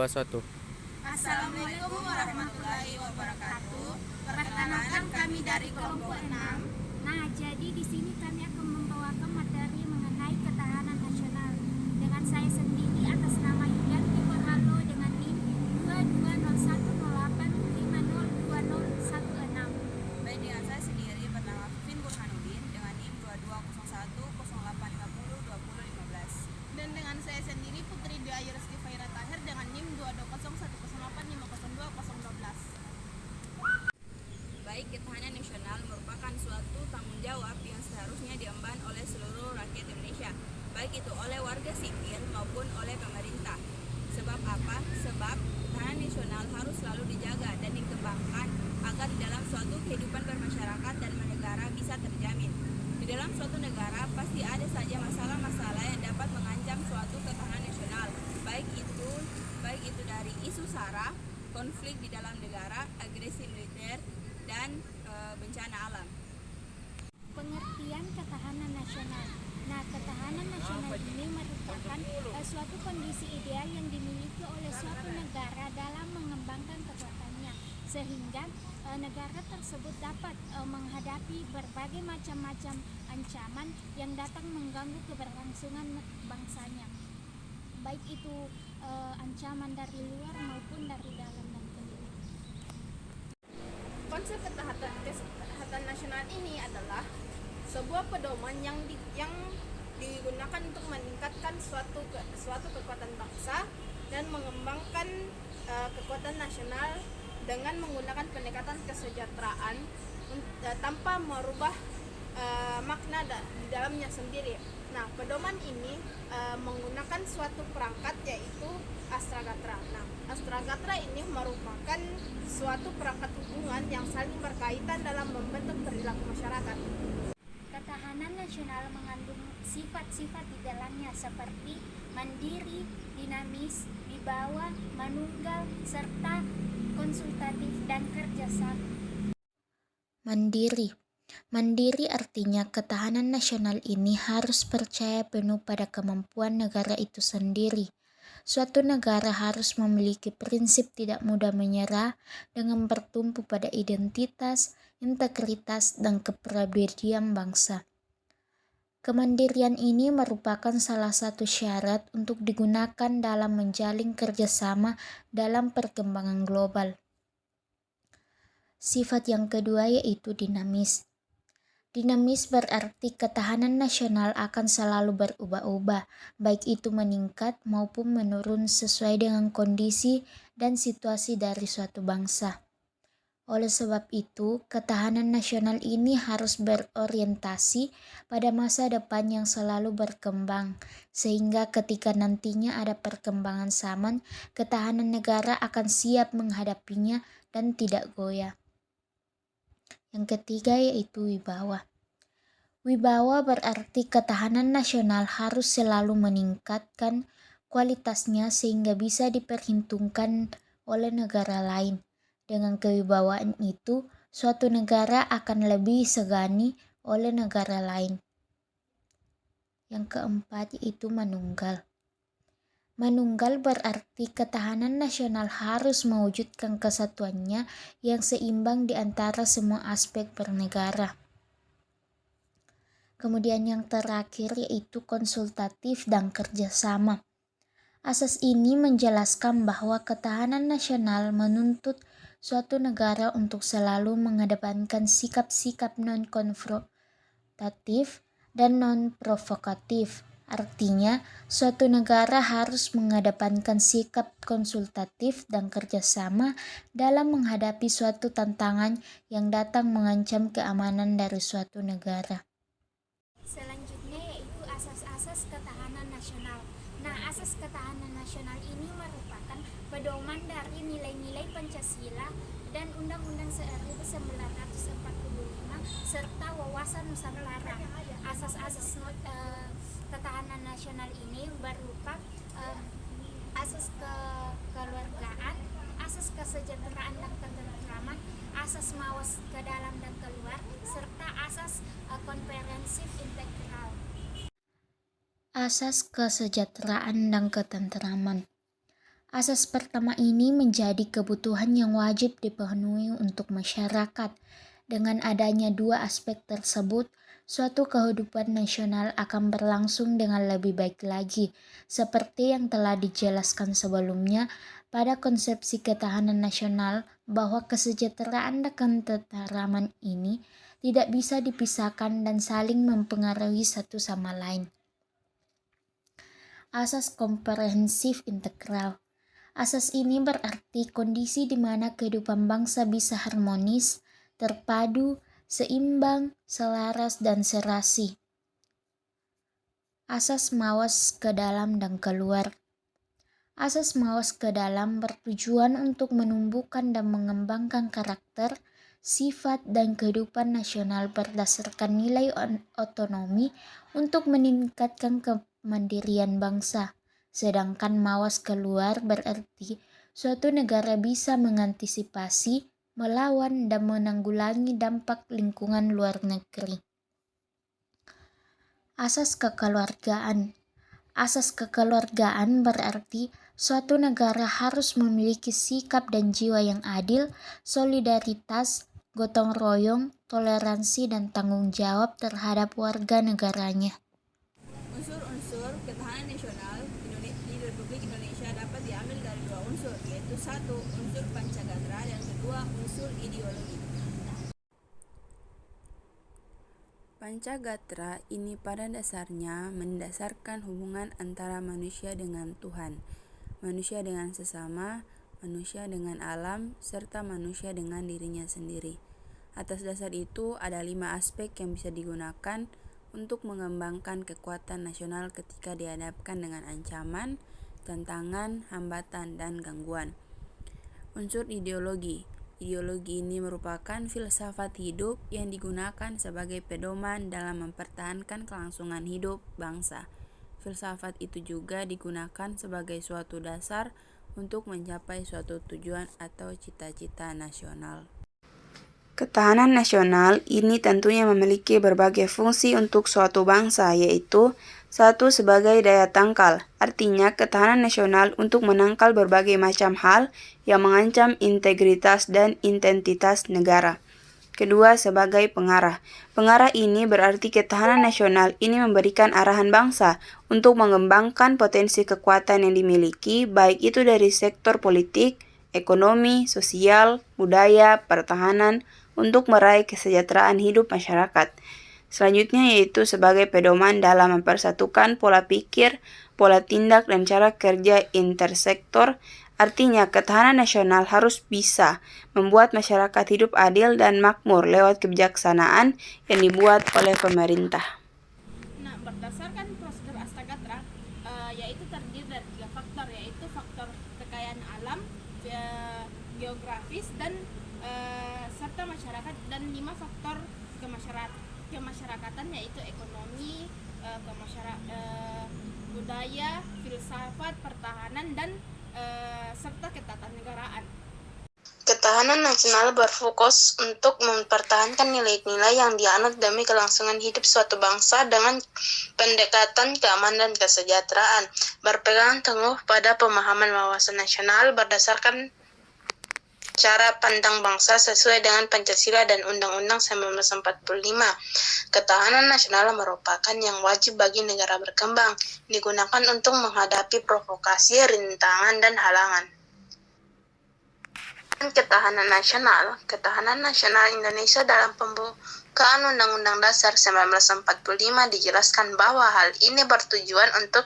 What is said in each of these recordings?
1. Assalamualaikum warahmatullahi wabarakatuh. Perkenalkan kami dari kelompok 6. Nah, jadi di sini kami akan membawakan materi mengenai ketahanan nasional. Dengan saya sendiri atas nama Yulianti Koralo dengan NIM 220108502016. Baik, dengan saya sendiri bernama Vin Burhanuddin dengan NIM 220108502015. Dan dengan saya sendiri Putri Dwi Ayu Reski Faira Tahir dengan NIM 220108502012. Baik, ketahanan nasional merupakan suatu tanggung jawab yang seharusnya diemban oleh seluruh rakyat Indonesia, baik itu oleh warga sipil maupun oleh pemerintah. Sebab apa? Sebab ketahanan nasional harus selalu dijaga dan dikembangkan agar di dalam suatu kehidupan bermasyarakat dan bernegara bisa terjamin. Di dalam suatu negara pasti ada saja masalah-masalah yang dapat mengancam suatu ketahanan nasional, baik itu dari isu SARA, konflik di dalam negara, agresi militer, dan bencana alam. Pengertian ketahanan nasional. Nah, ketahanan nasional ini merupakan suatu kondisi ideal yang dimiliki oleh suatu negara dalam mengembangkan kekuatannya, sehingga negara tersebut dapat menghadapi berbagai macam-macam ancaman yang datang mengganggu keberlangsungan bangsanya, baik itu ancaman dari luar maupun dari dalam dan keluar. Konsep ketahanan nasional ini adalah sebuah pedoman yang digunakan untuk meningkatkan suatu kekuatan bangsa dan mengembangkan kekuatan nasional dengan menggunakan pendekatan kesejahteraan tanpa merubah makna di dalamnya sendiri. Nah, pedoman ini menggunakan suatu perangkat yaitu Astragatra. Nah, Astragatra ini merupakan suatu perangkat hubungan yang saling berkaitan dalam membentuk perilaku masyarakat. Ketahanan nasional mengandung sifat-sifat di dalamnya seperti mandiri, dinamis, wibawa, manunggal, serta konsultatif dan kerjasama. Mandiri artinya ketahanan nasional ini harus percaya penuh pada kemampuan negara itu sendiri. Suatu negara harus memiliki prinsip tidak mudah menyerah dengan bertumpu pada identitas, integritas, dan kepribadian bangsa. Kemandirian ini merupakan salah satu syarat untuk digunakan dalam menjalin kerjasama dalam perkembangan global. Sifat yang kedua yaitu dinamis. Dinamis berarti ketahanan nasional akan selalu berubah-ubah, baik itu meningkat maupun menurun sesuai dengan kondisi dan situasi dari suatu bangsa. Oleh sebab itu, ketahanan nasional ini harus berorientasi pada masa depan yang selalu berkembang, sehingga ketika nantinya ada perkembangan zaman, ketahanan negara akan siap menghadapinya dan tidak goyah. Yang ketiga yaitu wibawa. Wibawa berarti ketahanan nasional harus selalu meningkatkan kualitasnya sehingga bisa diperhitungkan oleh negara lain. Dengan kewibawaan itu, suatu negara akan lebih disegani oleh negara lain. Yang keempat yaitu manunggal. Manunggal berarti ketahanan nasional harus mewujudkan kesatuannya yang seimbang di antara semua aspek bernegara. Kemudian yang terakhir yaitu konsultatif dan kerjasama. Asas ini menjelaskan bahwa ketahanan nasional menuntut suatu negara untuk selalu mengedepankan sikap-sikap non-konfrontatif dan non-provokatif. Artinya, suatu negara harus mengedepankan sikap konsultatif dan kerjasama dalam menghadapi suatu tantangan yang datang mengancam keamanan dari suatu negara. Selanjutnya yaitu asas-asas ketahanan nasional. Nah, asas ketahanan nasional ini merupakan pedoman dari nilai-nilai Pancasila dan Undang-Undang 1945 serta wawasan Nusantara. Asas-asas ketahanan nasional ini berupa asas kekeluargaan, asas kesejahteraan dan ketentraman, asas mawas ke dalam dan keluar, serta asas komprehensif integral. Asas kesejahteraan dan ketentraman. Asas pertama ini menjadi kebutuhan yang wajib dipenuhi untuk masyarakat. Dengan adanya dua aspek tersebut, suatu kehidupan nasional akan berlangsung dengan lebih baik lagi, seperti yang telah dijelaskan sebelumnya pada konsepsi ketahanan nasional bahwa kesejahteraan dan ketenteraman ini tidak bisa dipisahkan dan saling mempengaruhi satu sama lain. Asas komprehensif integral. Asas ini berarti kondisi di mana kehidupan bangsa bisa harmonis, terpadu, seimbang, selaras, dan serasi. Asas mawas ke dalam dan keluar. Asas mawas ke dalam bertujuan untuk menumbuhkan dan mengembangkan karakter, sifat, dan kehidupan nasional berdasarkan nilai otonomi untuk meningkatkan kemandirian bangsa. Sedangkan mawas keluar berarti suatu negara bisa mengantisipasi, melawan, dan menanggulangi dampak lingkungan luar negeri. Asas kekeluargaan. Asas kekeluargaan berarti suatu negara harus memiliki sikap dan jiwa yang adil, solidaritas, gotong royong, toleransi, dan tanggung jawab terhadap warga negaranya. Unsur-unsur ketahanan nasional di Republik Indonesia dapat diambil dari dua unsur, yaitu satu, unsur pancagatra, dan kedua, unsur ideologi. Pancagatra ini pada dasarnya mendasarkan hubungan antara manusia dengan Tuhan, manusia dengan sesama, manusia dengan alam, serta manusia dengan dirinya sendiri. Atas dasar itu, ada 5 aspek yang bisa digunakan untuk mengembangkan kekuatan nasional ketika dihadapkan dengan ancaman, tantangan, hambatan, dan gangguan. Unsur ideologi. Ideologi ini merupakan filsafat hidup yang digunakan sebagai pedoman dalam mempertahankan kelangsungan hidup bangsa. Filsafat itu juga digunakan sebagai suatu dasar untuk mencapai suatu tujuan atau cita-cita nasional. Ketahanan nasional ini tentunya memiliki berbagai fungsi untuk suatu bangsa, yaitu 1. Sebagai daya tangkal, artinya ketahanan nasional untuk menangkal berbagai macam hal yang mengancam integritas dan identitas negara. Kedua, sebagai pengarah. Pengarah ini berarti ketahanan nasional ini memberikan arahan bangsa untuk mengembangkan potensi kekuatan yang dimiliki, baik itu dari sektor politik, ekonomi, sosial, budaya, pertahanan, untuk meraih kesejahteraan hidup masyarakat. Selanjutnya yaitu sebagai pedoman dalam mempersatukan pola pikir, pola tindak, dan cara kerja intersektor. Artinya ketahanan nasional harus bisa membuat masyarakat hidup adil dan makmur lewat kebijaksanaan yang dibuat oleh pemerintah. Nah, berdasarkan prosedur Astagatra, yaitu terdiri dari 3 faktor, yaitu faktor kekayaan alam, geografis, dan serta masyarakat, dan 5 faktor kemasyarakatan, yaitu ekonomi, budaya, filsafat, pertahanan, dan serta ketatanegaraan. Ketahanan nasional berfokus untuk mempertahankan nilai-nilai yang dianut demi kelangsungan hidup suatu bangsa dengan pendekatan keamanan dan kesejahteraan, berpegang teguh pada pemahaman wawasan nasional berdasarkan cara pandang bangsa sesuai dengan Pancasila dan Undang-Undang 1945. Ketahanan nasional merupakan yang wajib bagi negara berkembang, digunakan untuk menghadapi provokasi, rintangan, dan halangan. Ketahanan nasional Indonesia dalam pembukaan Undang-Undang Dasar 1945 dijelaskan bahwa hal ini bertujuan untuk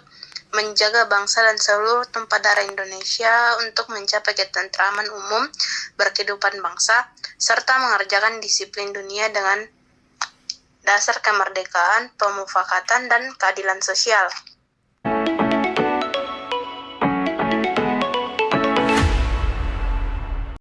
menjaga bangsa dan seluruh tumpah darah Indonesia untuk mencapai ketentraman umum berkehidupan bangsa, serta mengerjakan disiplin dunia dengan dasar kemerdekaan, pemufakatan, dan keadilan sosial.